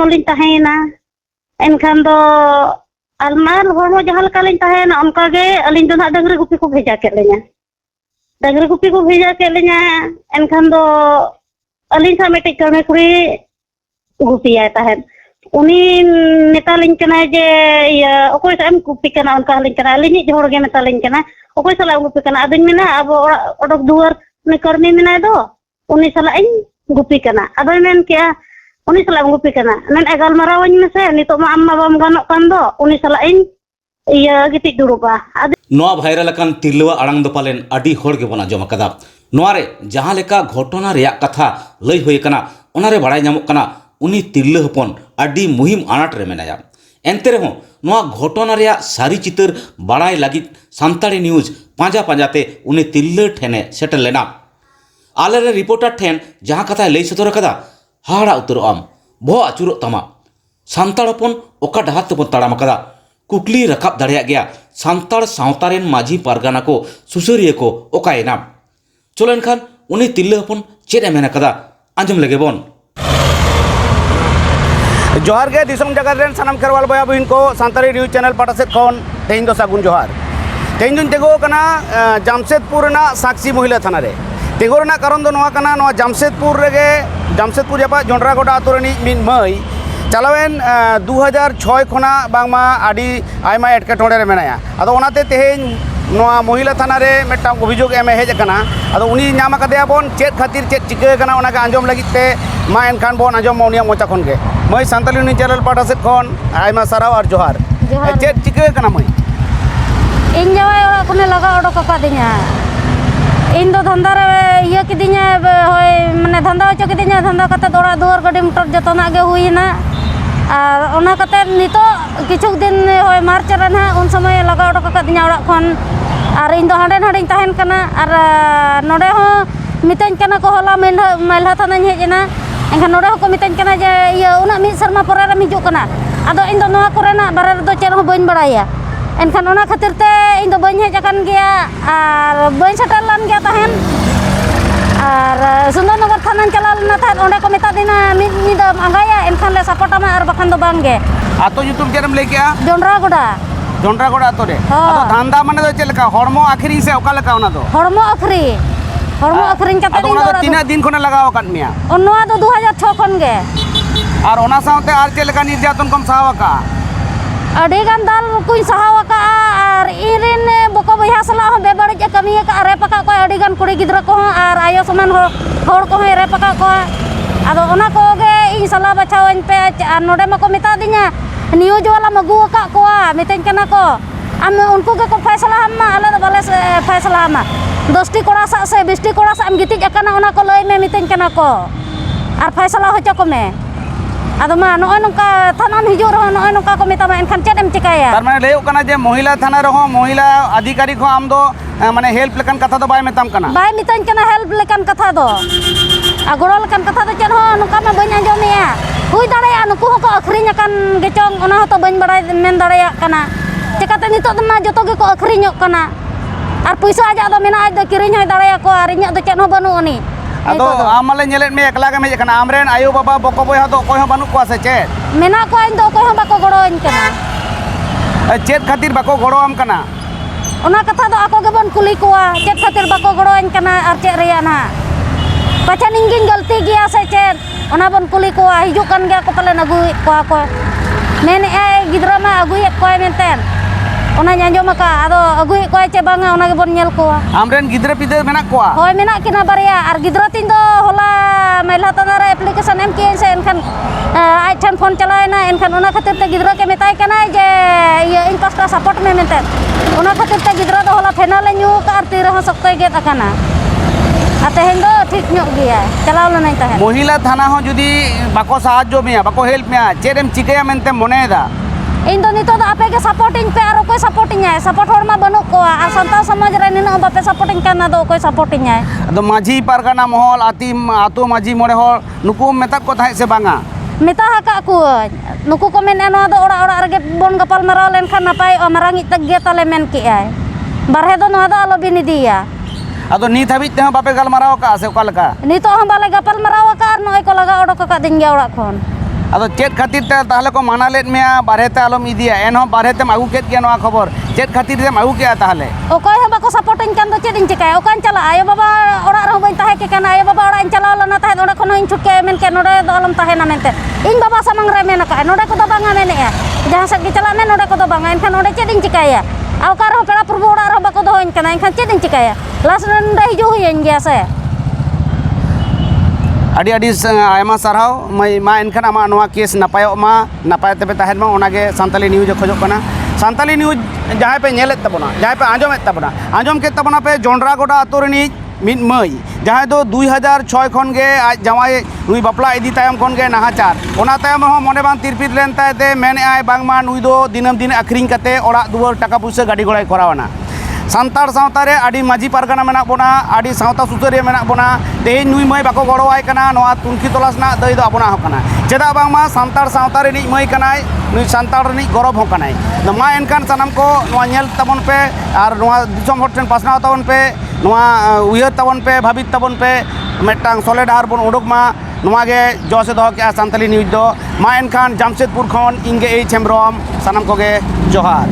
ᱦᱚᱸᱞᱤᱧ ᱛᱟᱦᱮᱸᱭᱮᱱᱟ ᱮᱱᱠᱷᱟन ᱫᱚ ᱟᱞᱢᱟᱨ ᱦᱚᱲᱢᱚ ᱡᱟᱦᱟᱸ ᱞᱮᱠᱟ ᱞᱤᱧ ᱛᱟᱦᱮᱸᱭᱮᱱᱟ ᱚᱱᱠᱟᱜᱮ ᱟᱹᱞᱤᱧ ᱫᱚ ᱱᱟᱦᱟᱜ ᱰᱟᱝᱨᱤ ᱜᱩᱯᱤ ᱠᱚ ᱵᱷᱮᱡᱟ ᱠᱮᱫ ᱞᱤᱧᱟ ᱰᱟᱝᱨᱤ ᱜᱩᱯᱤ ᱠᱚ ᱵᱷᱮᱡᱟ ᱠᱮᱫ ᱞᱤᱧᱟ एनखान दो अलिन सा मिट्टी कमे कुड़ी गुपिया तहन उनी नेतालिन कना जे या ओकोय सा एम गुपी कना उनका हलिन कना अलिन जोड़ गे नेतालिन कना ओकोय सला गुपी कना अदिन मेना अब ओडक दुआर ने कर्मी मेना दो उनी सला इन गुपी कना अदय मेन के उनी सला गुपी कना नन एगाल मरावñ मेसे नितो मा अम्मा बम गानोक कान दो उनी सला इन इया गिति दुरुबा नोआ भाइरल अकान तिरलवा आड़ांग दो पालेन अडी होड़ गे बना जमा कदा नोआरे जहां लेका घटना रेया कथा लई होय कना ओनारे बाड़ाय ᱧᱟᱢᱚᱜ कना उनी तिरला हपन अडी मुहिम आनाट रे मेनाया एनते रहो नोआ घटना रेया सारी चितर बाड़ाय लागित सान्ताड़ी न्यूज पांजा पांजाते उनी तिरला ठेने सेटल लेना आले रे रिपोर्टर ठेन जहां कथा लई सदर कदा हाड़ा उतर आम बो आचुरो तमा सान्ताड़ हपन ओका डहार तबन ताड़ाम कदा कुकली रकाब दाड़िया गया सान्ताड़ सावतारेन माझी पारगाना को सुसुरिया को ओकायना चलो एनखान उनी तिरला हपन चेद ए मेना कदा आंजम लगे बोन जोहार के दिसम जगत रेन सनम खेरवाल बया बहिन को सान्ताड़ी न्यूज चैनल पाटा सेट खन तेहिन दो सागुन जोहार तेहिन दुन तेगो कना जामशेदपुर ना साक्षी महिला थाना रे तेगो ना कारण दो नोआ कना नोआ जामशेदपुर रेगे जामशेदपुर जापा जोंड्रागोडा आतु रेनी मिन मई चलावेन 2006 खना बांगमा आडी आयमा एटकेटोड़े रे मेनाया अदो ओनाते तेहेन नोआ महिला थाना रे मेटा अभियोग एम हेज कना अदो उनी नाम कदेया बोन चेत खातिर चेत चिका कना ओनाके आंजम लगित ते मा एनखान बोन आंजम उनिया मोचा खन के मई सान्ताली न्यूज चैनल पाटा सेट खन आयमा साराव और जोहार चेत चिका कना मई इन जवाय ओरा कोने लगा ओडो का दिnya इन दो धंधा रे इया किदिnya होय माने धंधा होचो किदिnya धंधा कते ओरा दुआर गाड़ी मोटर जतना गे हुईना और ओना कते नितो किछु दिन होय मार्च रे ना उन समय लगा ओडो का दिnya ओरा खन और इन दो हांडे हांडे तहन कना और नोडे हो मितन कना को होला मेलहा थाना हेजना एनखान नोडे हो को मितन कना जे इया उना मिद शर्मा परे रे हिजु कना आदो इन दो नोआ कोरेना बारे दो चेर हो बइन बड़ाया एनखान ओना खातिर ते इन दो बइन हेज अकान गया और बइन सेटल लान गया तहन और सुंदरनगर थाना चला लेना था ओंडे को मेता दिना मिद निदा आंगाया एनखान ले सपोर्टमा और बखान दो बांगे आतो यूट्यूब चैनल ले के जोंड्रागोडा जोंड्रागोडा आतो रे आतो धंधा माने दो चेलका हरमो आखरी से ओका लका ओना दो हरमो आखरी कते दिन दो तीना दिन खने लगाव कान मिया ओनवा दो 2006 खन गे और ओना साथे आर चेलका निर्यातन कम सावका अड़ी गान दाल कुछ सहावका और इरिन बको बया सला हो बेबड़ज कमी का रे पका को अड़ी गान कुड़ी गिद्रा को और आयो समान होड़ को रे पका को आदो ओना को गे इन सला बचावन पे और नोडे मको मिता दिnya न्यूज वाला मगु का को मितेन कना को आम उनको के को फैसला हम आले दो बाले फैसला हम 10टी कोड़ा सा से 20टी कोड़ा सा हम गिति अकना ओना को लय में मितेन कना को और फैसला हो चको में आदो मा नोय नोका थाना हिजु रहो नोय नोका को मेता एनखान चेद एम चिकाया तार माने लेयो कना जे महिला थाना रहो महिला अधिकारी को आम दो माने हेल्प लेकन कथा दो बाय मेताम कना बाय मितन कना हेल्प लेकन कथा दो आ गोड़ो लेकन कथा दो चेद हो नोका मा बइन आंजोमिया हुई दाड़ाया नुकु को अखरिन अकान गेचोंग ओना तो बइन बड़ाय मेन दाड़ाया कना चिकाते नितो दमा जतो गे को अखरिनोक कना और पैसा आजा दो मेना आज दो किरिन होय दाड़ाया को और इन्या दो चेद हो बनु उनी अदो आमले नेलेट में एकला गे मेज कना आमरेन आयो बाबा बको बया दो कोय हो बनु को से चेद मेना को इन दो कोय हो बाको गोड़ोइन कना चेद खातिर बाको गोड़ो आम कना ओना कथा दो आको गे बन कुली कोआ चेद खातिर बाको गोड़ोइन कना और चेद रेया ना पछा निंगिन गलती गया से चेद ओना बन कुली कोआ हिजु कन गया को पले नगु कोआ को मेन ए गिद्रा मा अगुय कोय मेनतेन ओना ᱧᱟᱧᱡᱚᱢ ᱟᱠᱟ ᱟᱫᱚ ᱟᱹᱜᱩᱭ ᱠᱚᱭ ᱪᱮ ᱵᱟᱝᱟ ᱚᱱᱟ ᱜᱮᱵᱚᱱ ᱧᱮᱞ ᱠᱚᱣᱟ ᱟᱢᱨᱮᱱ ᱜᱤᱫᱽᱨᱟᱹ ᱯᱤᱫᱽᱨᱟᱹ ᱢᱮᱱᱟᱜ ᱠᱚᱣᱟ ᱦᱳᱭ ᱢᱮᱱᱟᱜ ᱠᱤᱱᱟ ᱵᱟᱨᱭᱟ ᱟᱨ ᱜᱤᱫᱽᱨᱟᱹ ᱛᱤᱧ ᱫᱚ ᱦᱚᱞᱟ ᱢᱮᱞᱦᱟ ᱛᱟᱱᱟ ᱨᱮ ᱮᱯᱞᱤᱠᱮᱥᱚᱱ ᱮᱢ ᱠᱤᱭᱟᱹᱧ ᱥᱮ ᱮᱱᱠᱷᱟन ᱟᱡ ᱴᱷᱮᱱ ᱯᱷᱳᱱ ᱪᱟᱞᱟᱣᱮᱱᱟ ᱮᱱᱠᱷᱟन ᱚᱱᱟ ᱠᱷᱟᱹᱛᱤᱨ ᱛᱮ ᱜᱤᱫᱽᱨᱟᱹ ke ᱢᱮᱛᱟᱭ ᱠᱟᱱᱟᱭ ᱡᱮ ᱤᱭᱟᱹ ᱤᱧ ᱯᱟᱥᱴᱟ ᱥᱟᱯᱳᱨᱴ ᱢᱮ ᱢᱮᱱᱛᱮ ᱚᱱᱟ ᱠᱷᱟᱹᱛᱤᱨ ᱛᱮ ᱜᱤᱫᱽᱨᱟᱹ ᱫᱚ ᱦᱚᱞᱟ ᱯᱷᱮᱱᱟᱞᱮ ᱧᱩ ᱠᱟᱜ ᱟᱨ ᱛᱤ ᱨᱮᱦᱚᱸ ᱥᱚᱠᱛᱚᱭ ᱜᱮᱫ ᱟᱠᱟᱱᱟ ᱟᱨ ᱛᱮᱦᱮᱧ ᱫᱚ ᱴᱷᱤᱠ ᱧᱚᱜ ᱜᱮᱭᱟ ᱪᱟᱞᱟᱣ ᱞᱮᱱᱟᱧ ᱛᱟᱦᱮᱸ महिला थाना हो जुदी बाको साहाज्य मेया बाको हेल्प मेया चेदम चिकया मेनते मोनेदा इन दो नितो आपे के सपोर्टिंग पे और कोई सपोर्टिंग है सपोर्ट होर मा बनु को आ संता समाज रे निनो बापे सपोर्टिंग करना दो कोई सपोर्टिंग है अदो माझी पारगाना महल आतो माझी मोड़े हो नुकु मेता को थाय से बांगा मेता हका को नुकु को मेन एनो दो ओड़ा ओड़ा रे बोन गपाल माराव लेनखान नपाय अमरांगी तक गे ताले मेन के आय बारहे दो नो दो आलो बिनि दिया अदो नीत हाबि ते बापे गल माराव का से ओका लका नितो हम बाले गपाल माराव का और नय को लगा ओडो का दिन गया ओड़ा खन ᱟᱫᱚ ᱪᱮᱫ ᱠᱷᱟᱹᱛᱤᱨ ᱛᱮ ᱛᱟᱦᱚᱞᱮ ᱠᱚ ᱢᱟᱱᱟ ᱞᱮᱫ ᱢᱮᱭᱟ ᱵᱟᱨᱦᱮ ᱛᱮ ᱟᱞᱚᱢ ᱤᱫᱤᱭᱟ ᱮᱱᱦᱚᱸ ᱵᱟᱨᱦᱮ ᱛᱮᱢ ᱟᱹᱜᱩ ᱠᱮᱫ ᱜᱮᱭᱟ ᱱᱚᱣᱟ ᱠᱷᱚᱵᱚᱨ ᱪᱮᱫ ᱠᱷᱟᱹᱛᱤᱨ ᱛᱮᱢ ᱟᱹᱜᱩ ᱠᱮᱜᱼᱟ ᱛᱟᱦᱚᱞᱮ ᱚᱠᱚᱭ ᱦᱚᱸ ᱵᱟᱠᱚ ᱥᱟᱯᱳᱨᱴᱟᱹᱧ ᱠᱟᱱ ᱫᱚ ᱪᱮᱫ ᱤᱧ ᱪᱤᱠᱟᱹᱭᱟ ᱚᱠᱟᱧ ᱪᱟᱞᱟᱜᱼᱟ ᱟᱭᱳ ᱵᱟᱵᱟ ᱚᱲᱟᱜ ᱨᱮᱦᱚᱸ ᱵᱟᱹᱧ ᱛᱟᱦᱮᱸ ᱠᱮ ᱠᱟᱱᱟ ᱟᱭᱳ ᱵᱟᱵᱟ ᱚᱲᱟᱜ ᱤᱧ ᱪᱟᱞᱟᱣ ᱞᱮᱱᱟ ᱛᱟᱦᱮᱸᱫ ᱚᱸᱰᱮ ᱠᱷᱚᱱ ᱦᱚᱸ ᱪᱷᱩᱴᱠᱟᱹ ᱢᱮᱱ ᱠᱮᱫ ᱱᱚᱰᱮ ᱫᱚ ᱟᱞᱚᱢ ᱛᱟᱦᱮᱱᱟ ᱢᱮᱱᱛᱮ ᱤᱧ ᱵᱟᱵᱟ ᱥᱟᱢᱟᱝ ᱨᱮ ᱢᱮᱱ ᱟᱠᱟᱫᱼᱟ ᱱᱚᱰᱮ ᱠᱚᱫᱚ ᱵᱟᱝᱟ ᱢᱮᱱᱮᱫᱼᱟ ᱡᱟᱦᱟᱸ ᱥᱮᱫ ᱜᱮ ᱪᱟᱞᱟᱜ ᱢᱮ ᱱᱚᱰᱮ ᱠᱚᱫᱚ ᱵᱟᱝᱟ ᱮᱱᱠᱷᱟन ᱚᱸᱰᱮ ᱪᱮᱫ ᱤᱧ ᱪᱤᱠᱟᱹᱭᱟ ᱟᱨ ᱚᱠᱟ ᱨᱮᱦᱚᱸ ᱯᱮᱲᱟ ᱯᱨᱚᱵᱷᱩ ᱚᱲᱟᱜ ᱨᱮᱦᱚᱸ ᱵᱟᱠᱚ ᱫᱚᱦᱚᱧ ᱠᱟᱱᱟ ᱮᱱᱠᱷᱟᱱ ᱪᱮᱫ ᱤᱧ ᱪᱤᱠᱟᱹᱭᱟ ᱞᱟᱥ ᱨᱮ ᱱᱚᱰᱮ ᱦᱤᱡᱩᱜ ᱦᱩᱭᱟᱹᱧ ᱜᱮᱭᱟ ᱥᱮ ᱟᱹᱰᱤ ᱟᱹᱰᱤ ᱟᱭᱢᱟ ᱥᱟᱨᱦᱟᱣ ᱢᱟ ᱮᱱᱠᱷᱟᱱ ᱟᱢᱟᱜ ᱱᱚᱣᱟ ᱠᱮᱥ ᱱᱟᱯᱟᱭᱚᱜ ᱢᱟ ᱱᱟᱯᱟᱭ ᱛᱮᱯᱮ ᱛᱟᱦᱮᱱ ᱢᱟ ᱚᱱᱟᱜᱮ ᱥᱟᱱᱛᱟᱞᱤ ᱱᱤᱭᱩᱡᱽ ᱮ ᱠᱷᱚᱡᱚᱜ ᱠᱟᱱᱟ ᱥᱟᱱᱛᱟᱞᱤ ᱱᱤᱭᱩᱡᱽ ᱡᱟᱦᱟᱸᱭ ᱯᱮ ᱧᱮᱞᱮᱫ ᱛᱟᱵᱚᱱᱟ ᱡᱟᱦᱟᱸᱭ ᱯᱮ ᱟᱸᱡᱚᱢᱮᱫ ᱛᱟᱵᱚᱱᱟ ᱟᱸᱡᱚᱢ ᱠᱮᱫ ᱛᱟᱵᱚᱱᱟ ᱯᱮ ᱡᱚᱱᱰᱨᱟ ᱜᱚᱰᱟ ᱟᱛᱳ ᱨᱤᱱᱤᱡ ᱢᱤᱫ ᱢᱟᱹᱭ ᱡᱟᱦᱟᱸᱭ ᱫᱚ 2006 ᱠᱷᱚᱱ ᱜᱮ ᱟᱡ ᱡᱟᱶᱟᱭ ᱱᱩᱭ ᱵᱟᱯᱞᱟ ᱤᱫᱤ ᱛᱟᱭᱚᱢ ᱠᱷᱚᱱ ᱜᱮ ᱱᱟᱦᱟᱪᱟᱨ ᱚᱱᱟ ᱛᱟᱭᱚᱢ ᱨᱮᱦᱚᱸ ᱢᱚᱱᱮ ᱵᱟᱝ ᱛᱤᱨᱯᱤᱛ ᱞᱮᱱ ᱛᱟᱭ ᱛᱮ ᱢᱮᱱᱮᱫᱼᱟᱭ ᱵᱟᱝᱢᱟ ᱱᱩᱭ ᱫᱚ ᱫᱤᱱᱟᱹᱢ ᱫᱤᱱ ᱟᱹᱠᱷᱨᱤᱧ ᱠᱟᱛᱮ ᱚᱲᱟᱜ ᱫᱩᱣᱟᱹᱨ ᱴᱟᱠᱟ ᱯᱩᱭᱥᱟᱹ ᱜᱟᱹᱰᱤ ᱜᱷᱚᱲᱟᱭ ᱠᱚᱨᱟᱣᱟᱱᱟ ᱥᱟᱱᱛᱟᱲ ᱥᱟᱶᱛᱟ ᱨᱮ ᱟᱹᱰᱤ ᱢᱟᱹᱡᱷᱤ ᱯᱟᱨᱜᱟᱱᱟ ᱢᱮᱱᱟᱜ ᱵᱚᱱᱟ ᱟᱹᱰᱤ ᱥᱟᱶᱛᱟ ᱥᱩᱥᱟᱹᱨᱤᱭᱟᱹ ᱢᱮᱱᱟᱜ ᱵᱚᱱᱟ ᱛᱮᱦᱮᱧ ᱱᱩᱭ ᱢᱟᱹᱭ ᱵᱟᱠᱚ ᱜᱚᱲᱚᱣᱟᱭ ᱠᱟᱱᱟ ᱱᱚᱣᱟ ᱛᱩᱱᱠᱷᱤ ᱛᱚᱞᱟᱥ ᱨᱮᱱᱟᱜ ᱫᱟᱹᱭ ᱫᱚ ᱟᱵᱚᱱᱟᱜ ᱦᱚᱸ ᱠᱟᱱᱟ ᱪᱮᱫᱟᱜ ᱵᱟᱝᱢᱟ ᱥᱟᱱᱛᱟᱲ ᱥᱟᱶᱛᱟ ᱨᱤᱱᱤᱡ ᱢᱟᱹᱭ ᱠᱟᱱᱟᱭ ᱱᱩᱭ ᱥᱟᱱᱛᱟᱲ ᱨᱤᱱᱤᱡ ᱜᱚᱨᱚᱵᱽ ᱦᱚᱸ ᱠᱟᱱᱟᱭ ᱢᱟ ᱮᱱᱠᱷᱟᱱ ᱥᱟᱱᱟᱢ ᱠᱚ ᱱᱚᱣᱟ ᱧᱮᱞ ᱛᱟᱵᱚᱱ ᱯᱮ ᱟᱨ ᱱᱚᱣᱟ ᱫᱤᱥᱚᱢ ᱦᱚᱲ ᱴᱷᱮᱱ ᱯᱟᱥᱱᱟᱣ ᱛᱟᱵᱚᱱ ᱯᱮ ᱱᱚᱣᱟ ᱩᱭᱦᱟᱹᱨ ᱛᱟᱵᱚᱱ ᱯᱮ ᱵᱷᱟᱹᱵᱤᱛ ᱛᱟᱵᱚᱱ ᱯᱮ ᱢᱤᱫᱴᱟᱝ ᱥᱚᱞᱦᱮ ᱰᱟᱦᱟᱨ ᱵᱚᱱ ᱩᱰᱩᱠ ᱢᱟ ᱱᱚᱣᱟ ᱜᱮ ᱡᱚᱥᱮ ᱫᱚᱦᱚ ᱠᱮᱜᱼᱟ ᱥᱟᱱᱛᱟᱞᱤ ᱱᱤᱭᱩᱡᱽ ᱫᱚ ᱢᱟ ᱮᱱᱠᱷᱟᱱ ᱡᱟᱢᱥᱮᱫᱽᱯᱩᱨ ᱠᱷᱚᱱ ᱤᱧ ᱜᱮ ᱮᱭᱤᱪ ᱦᱮᱢᱵᱨᱚᱢ ᱥᱟᱱᱟᱢ ᱠᱚᱜᱮ ᱡᱚᱦᱟᱨ